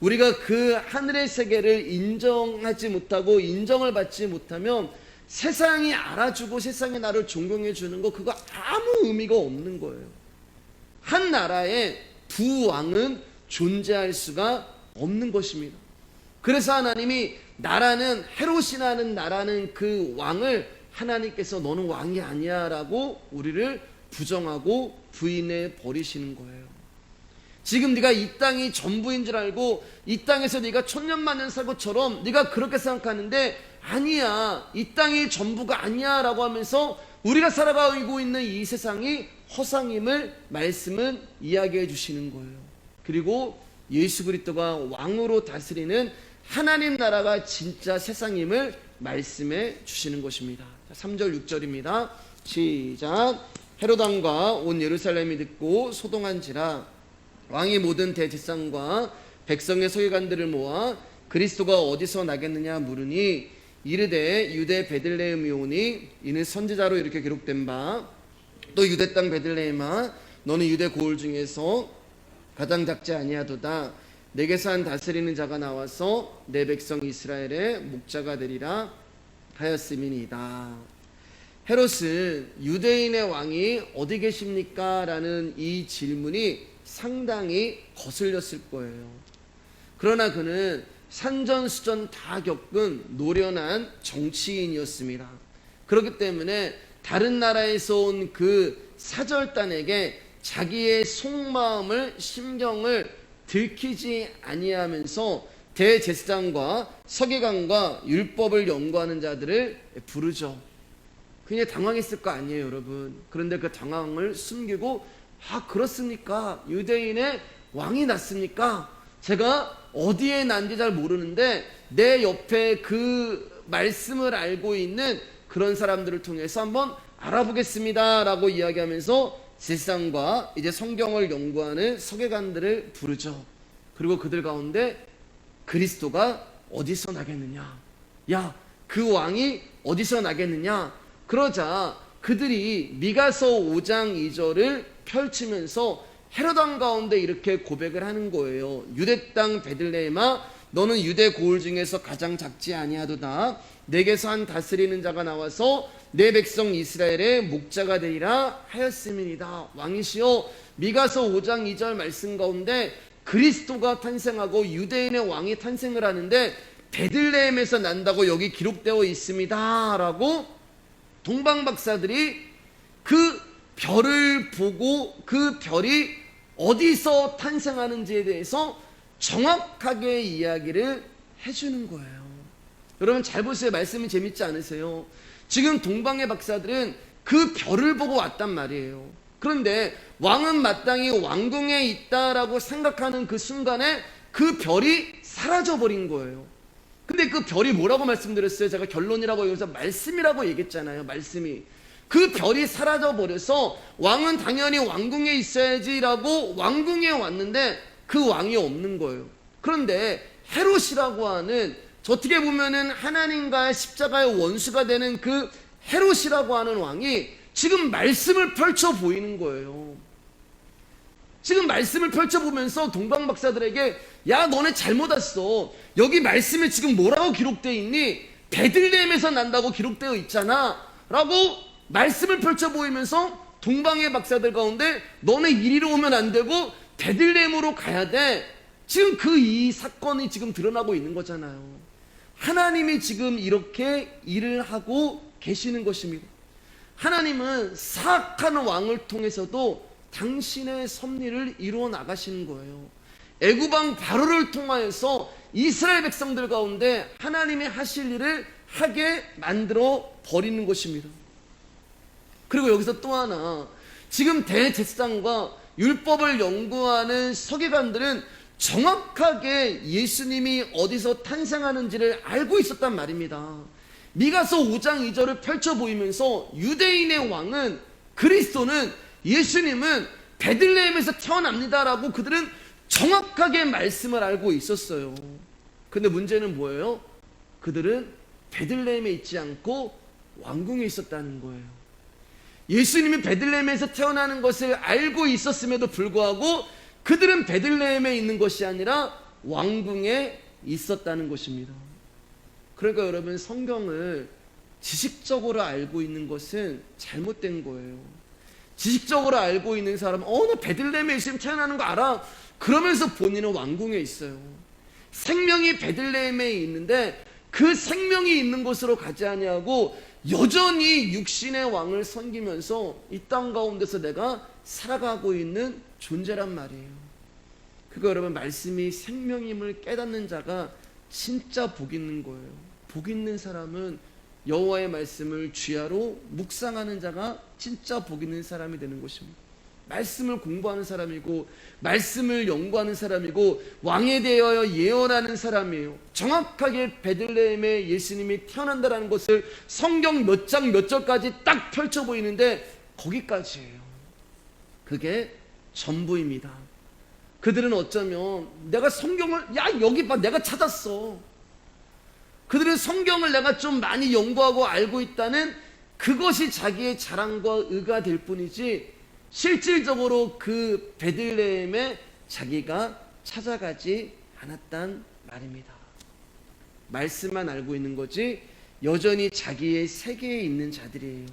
우리가 그 하늘의 세계를 인정하지 못하고 인정을 받지 못하면 세상이 알아주고 세상이 나를 존경해 주는 거, 그거 아무 의미가 없는 거예요. 한 나라에 두 왕은 존재할 수가 없는 것입니다. 그래서 하나님이 나라는, 헤롯이라는 나라는 그 왕을 하나님께서 너는 왕이 아니야 라고 우리를 부정하고 부인해 버리시는 거예요. 지금 네가 이 땅이 전부인 줄 알고 이 땅에서 네가 천년만년 살 것처럼 네가 그렇게 생각하는데 아니야, 이 땅이 전부가 아니야 라고 하면서 우리가 살아가고 있는 이 세상이 허상임을 말씀은 이야기해 주시는 거예요. 그리고 예수 그리스도가 왕으로 다스리는 하나님 나라가 진짜 세상임을 말씀해 주시는 것입니다. 3절 6절입니다. 시작. 헤롯 왕과 온 예루살렘이 듣고 소동한지라 왕이 모든 대제사장과 백성의 서기관들을 모아 그리스도가 어디서 나겠느냐 물으니 이르되 유대 베들레헴이 오니 이는 선지자로 이렇게 기록된 바 또 유대 땅 베들레헴아 너는 유대 고을 중에서 가장 작지 아니하도다. 내게서 한 다스리는 자가 나와서 내 백성 이스라엘의 목자가 되리라 하였음이니이다. 헤롯은 유대인의 왕이 어디 계십니까? 라는 이 질문이 상당히 거슬렸을 거예요. 그러나 그는 산전수전 다 겪은 노련한 정치인이었습니다. 그렇기 때문에 다른 나라에서 온 그 사절단에게 자기의 속마음을, 심정을 들키지 아니하면서 대제사장과 서기관과 율법을 연구하는 자들을 부르죠. 굉장히 당황했을 거 아니에요, 여러분. 그런데 그 당황을 숨기고, 아, 그렇습니까? 유대인의 왕이 났습니까? 제가 어디에 난지 잘 모르는데 내 옆에 그 말씀을 알고 있는 그런 사람들을 통해서 한번 알아보겠습니다 라고 이야기하면서 제사장과 이제 성경을 연구하는 서기관들을 부르죠. 그리고 그들 가운데 그리스도가 어디서 나겠느냐, 야, 그 왕이 어디서 나겠느냐. 그러자 그들이 미가서 5장 2절을 펼치면서 헤롯 왕 가운데 이렇게 고백을 하는 거예요. 유대 땅 베들레헴아 너는 유대 고을 중에서 가장 작지 아니하도다. 내게서 한 다스리는 자가 나와서 내 백성 이스라엘의 목자가 되리라 하였음이니이다. 왕이시여, 미가서 5장 2절 말씀 가운데 그리스도가 탄생하고 유대인의 왕이 탄생을 하는데 베들레헴에서 난다고 여기 기록되어 있습니다 라고 동방 박사들이 그 별을 보고 그 별이 어디서 탄생하는지에 대해서 정확하게 이야기를 해주는 거예요. 여러분 잘 보세요. 말씀이 재밌지 않으세요? 지금 동방의 박사들은 그 별을 보고 왔단 말이에요. 그런데 왕은 마땅히 왕궁에 있다라고 생각하는 그 순간에 그 별이 사라져버린 거예요. 근데 그 별이 뭐라고 말씀드렸어요? 제가 결론이라고 여기서 말씀이라고 얘기했잖아요. 말씀이. 그 별이 사라져버려서 왕은 당연히 왕궁에 있어야지라고 왕궁에 왔는데 그 왕이 없는 거예요. 그런데 헤롯이라고 하는, 어떻게 보면은 하나님과의 십자가의 원수가 되는 그 헤롯이라고 하는 왕이 지금 말씀을 펼쳐 보이는 거예요. 지금 말씀을 펼쳐보면서 동방 박사들에게 야, 너네 잘못 왔어. 여기 말씀에 지금 뭐라고 기록되어 있니? 베들레헴에서 난다고 기록되어 있잖아 라고 말씀을 펼쳐 보이면서 동방의 박사들 가운데 너네 이리로 오면 안 되고 베들레헴으로 가야 돼. 지금 이 사건이 지금 드러나고 있는 거잖아요. 하나님이 지금 이렇게 일을 하고 계시는 것입니다. 하나님은 사악한 왕을 통해서도 당신의 섭리를 이루어 나가시는 거예요. 애굽왕 바로를 통하여서 이스라엘 백성들 가운데 하나님이 하실 일을 하게 만들어 버리는 것입니다. 그리고 여기서 또 하나, 지금 대제사장과 율법을 연구하는 서기관들은 정확하게 예수님이 어디서 탄생하는지를 알고 있었단 말입니다. 미가서 5장 2절을 펼쳐 보이면서 유대인의 왕은, 그리스도는, 예수님은 베들레헴에서 태어납니다라고 그들은 정확하게 말씀을 알고 있었어요. 근데 문제는 뭐예요? 그들은 베들레헴에 있지 않고 왕궁에 있었다는 거예요. 예수님이 베들레헴에서 태어나는 것을 알고 있었음에도 불구하고 그들은 베들레헴에 있는 것이 아니라 왕궁에 있었다는 것입니다. 그러니까 여러분, 성경을 지식적으로 알고 있는 것은 잘못된 거예요. 지식적으로 알고 있는 사람은 나 베들레헴에 있으면 태어나는 거 알아. 그러면서 본인은 왕궁에 있어요. 생명이 베들레헴에 있는데 그 생명이 있는 곳으로 가지 아니하고 여전히 육신의 왕을 섬기면서 이 땅 가운데서 내가 살아가고 있는 존재란 말이에요. 그거 여러분, 말씀이 생명임을 깨닫는 자가 진짜 복 있는 거예요. 복 있는 사람은 여호와의 말씀을 주야로 묵상하는 자가 진짜 복 있는 사람이 되는 것입니다. 말씀을 공부하는 사람이고 말씀을 연구하는 사람이고 왕에 대하여 예언하는 사람이에요. 정확하게 베들레헴에 예수님이 태어난다는 것을 성경 몇 장 몇 절까지 딱 펼쳐 보이는데 거기까지예요. 그게 전부입니다. 그들은 어쩌면 내가 성경을 여기 봐, 내가 찾았어. 그들은 성경을 내가 좀 많이 연구하고 알고 있다는 그것이 자기의 자랑과 의가 될 뿐이지 실질적으로 그 베들레헴에 자기가 찾아가지 않았단 말입니다. 말씀만 알고 있는 거지 여전히 자기의 세계에 있는 자들이에요.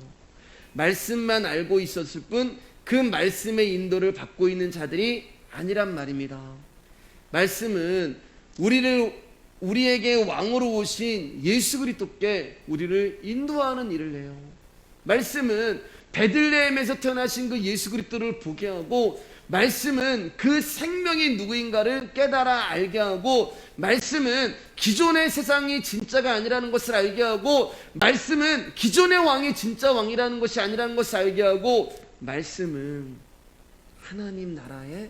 말씀만 알고 있었을 뿐 그 말씀의 인도를 받고 있는 자들이 아니란 말입니다. 말씀은 우리에게 왕으로 오신 예수 그리스도께 우리를 인도하는 일을 해요. 말씀은 베들레헴에서 태어나신 그 예수 그리스도를 보게 하고, 말씀은 그 생명이 누구인가를 깨달아 알게 하고, 말씀은 기존의 세상이 진짜가 아니라는 것을 알게 하고, 말씀은 기존의 왕이 진짜 왕이라는 것이 아니라는 것을 알게 하고, 말씀은 하나님 나라의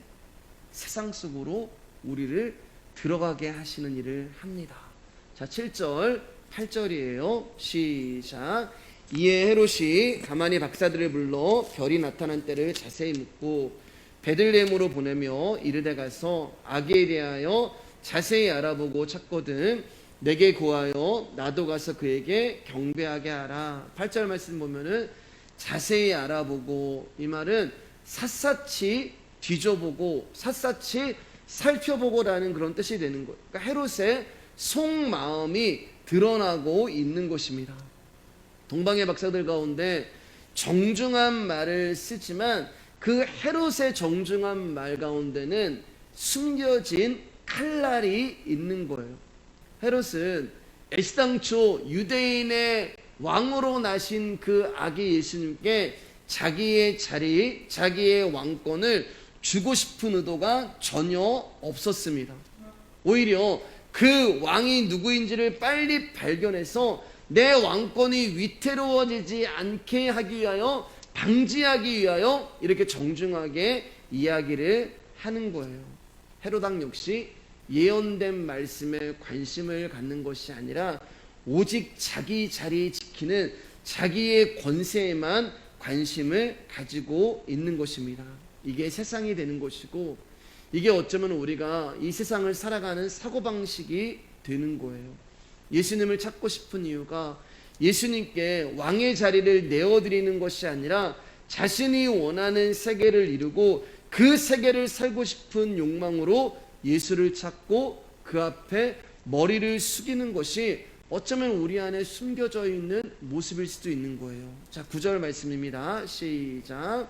세상 속으로 우리를 들어가게 하시는 일을 합니다. 자, 7절 8절이에요 시작. 이에 헤롯이 가만히 박사들을 불러 별이 나타난 때를 자세히 묻고 베들레헴으로 보내며 이르되 가서 아기에 대하여 자세히 알아보고 찾거든 내게 구하여 나도 가서 그에게 경배하게 하라. 8절 말씀 보면은 자세히 알아보고, 이 말은 샅샅이 뒤져보고 샅샅이 살펴보고라는 그런 뜻이 되는 거예요. 그러니까 헤롯의 속마음이 드러나고 있는 것입니다. 동방의 박사들 가운데 정중한 말을 쓰지만 그 헤롯의 정중한 말 가운데는 숨겨진 칼날이 있는 거예요. 헤롯은 애시당초 유대인의 왕으로 나신 그 아기 예수님께 자기의 자리, 자기의 왕권을 주고 싶은 의도가 전혀 없었습니다. 오히려 그 왕이 누구인지를 빨리 발견해서 내 왕권이 위태로워지지 않게 하기 위하여, 방지하기 위하여 이렇게 정중하게 이야기를 하는 거예요. 헤롯 왕 역시 예언된 말씀에 관심을 갖는 것이 아니라 오직 자기 자리 지키는 자기의 권세에만 관심을 가지고 있는 것입니다. 이게 세상이 되는 것이고, 이게 어쩌면 우리가 이 세상을 살아가는 사고방식이 되는 거예요. 예수님을 찾고 싶은 이유가 예수님께 왕의 자리를 내어드리는 것이 아니라 자신이 원하는 세계를 이루고 그 세계를 살고 싶은 욕망으로 예수를 찾고 그 앞에 머리를 숙이는 것이 어쩌면 우리 안에 숨겨져 있는 모습일 수도 있는 거예요. 자, 9절 말씀입니다. 시작.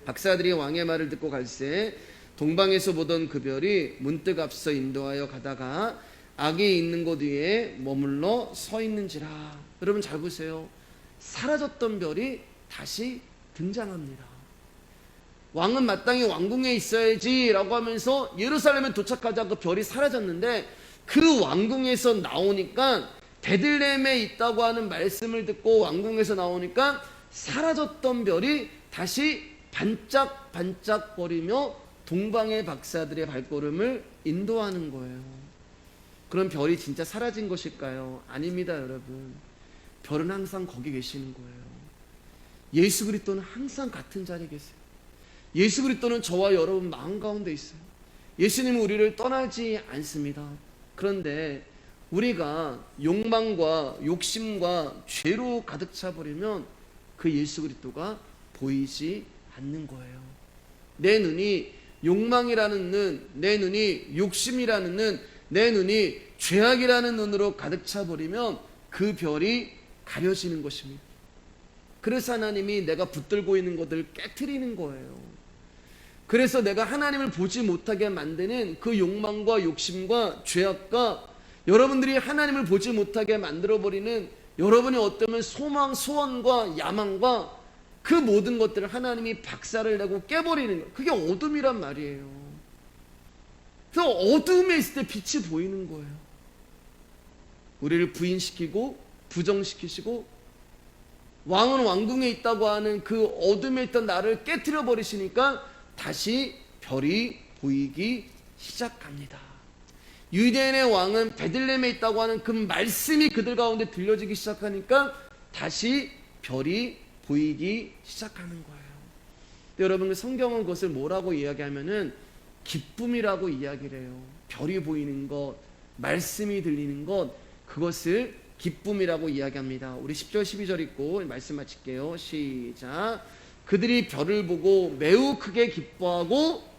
박사들이 왕의 말을 듣고 갈새 동방에서 보던 그 별이 문득 앞서 인도하여 가다가 악이 있는 곳 위에 머물러 서 있는지라. 여러분 잘 보세요. 사라졌던 별이 다시 등장합니다. 왕은 마땅히 왕궁에 있어야지 라고 하면서 예루살렘에 도착하자 그 별이 사라졌는데, 그 왕궁에서 나오니까, 베들레헴에 있다고 하는 말씀을 듣고 왕궁에서 나오니까 사라졌던 별이 다시 반짝반짝거리며 동방의 박사들의 발걸음을 인도하는 거예요. 그럼 별이 진짜 사라진 것일까요? 아닙니다, 여러분. 별은 항상 거기 계시는 거예요. 예수 그리스도는 항상 같은 자리에 계세요. 예수 그리스도는 저와 여러분 마음 가운데 있어요. 예수님은 우리를 떠나지 않습니다. 그런데 우리가 욕망과 욕심과 죄로 가득 차버리면 그 예수 그리스도가 보이지 않는 거예요. 내 눈이 욕망이라는 눈, 내 눈이 욕심이라는 눈, 내 눈이 죄악이라는 눈으로 가득 차버리면 그 별이 가려지는 것입니다. 그래서 하나님이 내가 붙들고 있는 것들을 깨트리는 거예요. 그래서 내가 하나님을 보지 못하게 만드는 그 욕망과 욕심과 죄악과 여러분들이 하나님을 보지 못하게 만들어버리는 여러분이 어쩌면 소망, 소원과 야망과 그 모든 것들을 하나님이 박살을 내고 깨버리는 거예요. 그게 어둠이란 말이에요. 그래서 어둠에 있을 때 빛이 보이는 거예요. 우리를 부인시키고 부정시키시고 왕은 왕궁에 있다고 하는 그 어둠에 있던 나를 깨트려 버리시니까 다시 별이 보이기 시작합니다. 유대인의 왕은 베들레헴에 있다고 하는 그 말씀이 그들 가운데 들려지기 시작하니까 다시 별이 보이기 시작하는 거예요. 여러분, 성경은 그것을 뭐라고 이야기하면은 기쁨이라고 이야기를 해요. 별이 보이는 것, 말씀이 들리는 것, 그것을 기쁨이라고 이야기합니다. 우리 10절 12절 읽고 말씀 마칠게요. 시작. 그들이 별을 보고 매우 크게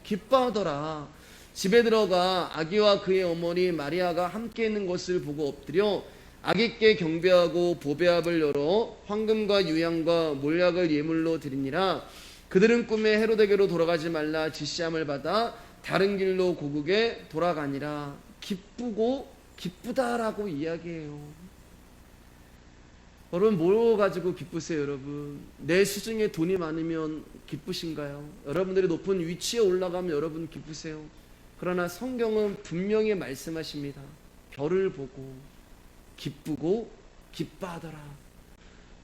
기뻐하더라. 집에 들어가 아기와 그의 어머니 마리아가 함께 있는 것을 보고 엎드려 아기께 경배하고 보배압을 열어 황금과 유향과 몰약을 예물로 드리니라. 그들은 꿈에 헤로데게로 돌아가지 말라 지시함을 받아 다른 길로 고국에 돌아가니라. 기쁘고 기쁘다라고 이야기해요. 여러분, 뭐 가지고 기쁘세요? 여러분, 내 수중에 돈이 많으면 기쁘신가요? 여러분들이 높은 위치에 올라가면 여러분 기쁘세요? 그러나 성경은 분명히 말씀하십니다. 별을 보고 기쁘고 기뻐하더라.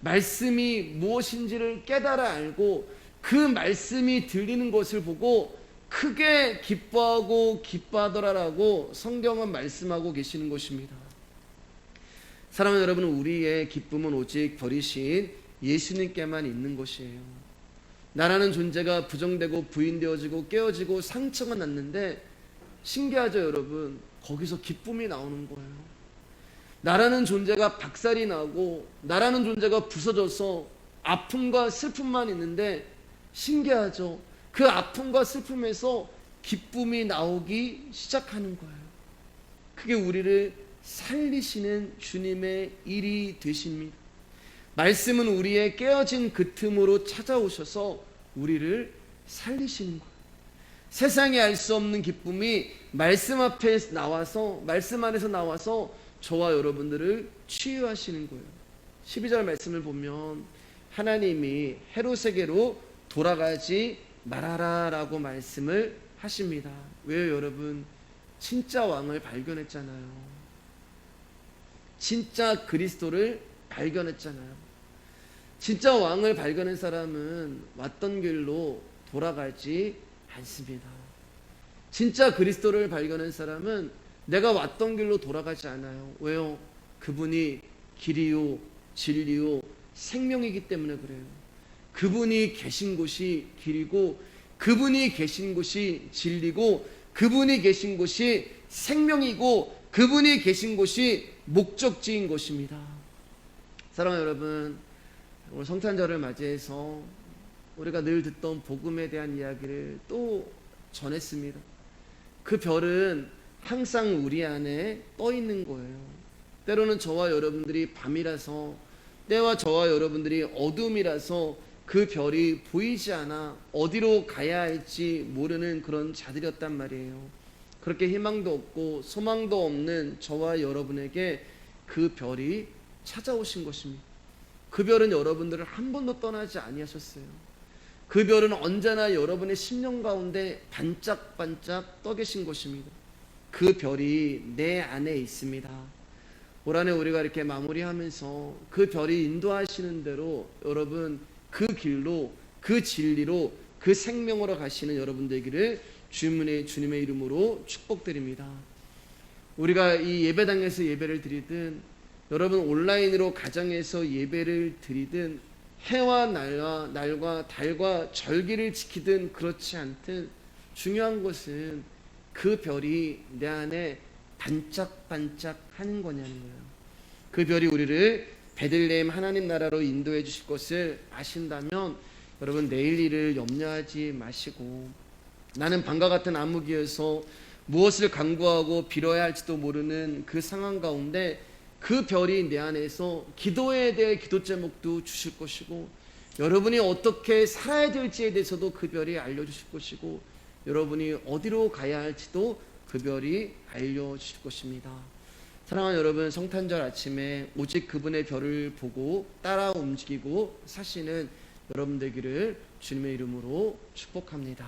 말씀이 무엇인지를 깨달아 알고 그 말씀이 들리는 것을 보고 크게 기뻐하고 기뻐하더라라고 성경은 말씀하고 계시는 것입니다. 사랑하는 여러분, 우리의 기쁨은 오직 별이신 예수님께만 있는 것이에요. 나라는 존재가 부정되고 부인되어지고 깨어지고 상처가 났는데 신기하죠, 여러분? 거기서 기쁨이 나오는 거예요. 나라는 존재가 박살이 나고 나라는 존재가 부서져서 아픔과 슬픔만 있는데 신기하죠? 그 아픔과 슬픔에서 기쁨이 나오기 시작하는 거예요. 그게 우리를 살리시는 주님의 일이 되십니다. 말씀은 우리의 깨어진 그 틈으로 찾아오셔서 우리를 살리시는 거예요. 세상에 알 수 없는 기쁨이 말씀 앞에 나와서, 말씀 안에서 나와서 저와 여러분들을 치유하시는 거예요. 12절 말씀을 보면 하나님이 헤롯에게로 돌아가지 말아라 라고 말씀을 하십니다. 왜요, 여러분? 진짜 왕을 발견했잖아요. 진짜 그리스도를 발견했잖아요. 진짜 왕을 발견한 사람은 왔던 길로 돌아가지 않습니다. 진짜 그리스도를 발견한 사람은 내가 왔던 길로 돌아가지 않아요. 왜요? 그분이 길이요 진리요 생명이기 때문에 그래요. 그분이 계신 곳이 길이고 그분이 계신 곳이 진리고 그분이 계신 곳이 생명이고 그분이 계신 곳이 목적지인 것입니다. 사랑하는 여러분, 오늘 성탄절을 맞이해서 우리가 늘 듣던 복음에 대한 이야기를 또 전했습니다. 그 별은 항상 우리 안에 떠 있는 거예요. 때로는 저와 여러분들이 밤이라서, 때와 저와 여러분들이 어둠이라서 그 별이 보이지 않아 어디로 가야 할지 모르는 그런 자들이었단 말이에요. 그렇게 희망도 없고 소망도 없는 저와 여러분에게 그 별이 찾아오신 것입니다. 그 별은 여러분들을 한 번도 떠나지 아니하셨어요. 그 별은 언제나 여러분의 심령 가운데 반짝반짝 떠 계신 것입니다. 그 별이 내 안에 있습니다. 올 한해 우리가 이렇게 마무리하면서 그 별이 인도하시는 대로 여러분 그 길로, 그 진리로, 그 생명으로 가시는 여러분 되기를 주님의 이름으로 축복드립니다. 우리가 이 예배당에서 예배를 드리든, 여러분 온라인으로 가정에서 예배를 드리든, 해와 날과 달과 절기를 지키든 그렇지 않든 중요한 것은 그 별이 내 안에 반짝반짝 하는 거냐는 거예요. 그 별이 우리를 베들레헴 하나님 나라로 인도해 주실 것을 아신다면 여러분 내일 일을 염려하지 마시고, 나는 밤과 같은 암흑이어서 무엇을 간구하고 빌어야 할지도 모르는 그 상황 가운데 그 별이 내 안에서 기도에 대해 기도 제목도 주실 것이고, 여러분이 어떻게 살아야 될지에 대해서도 그 별이 알려주실 것이고, 여러분이 어디로 가야 할지도 그 별이 알려주실 것입니다. 사랑하는 여러분, 성탄절 아침에 오직 그분의 별을 보고 따라 움직이고 사시는 여러분 되기를 주님의 이름으로 축복합니다.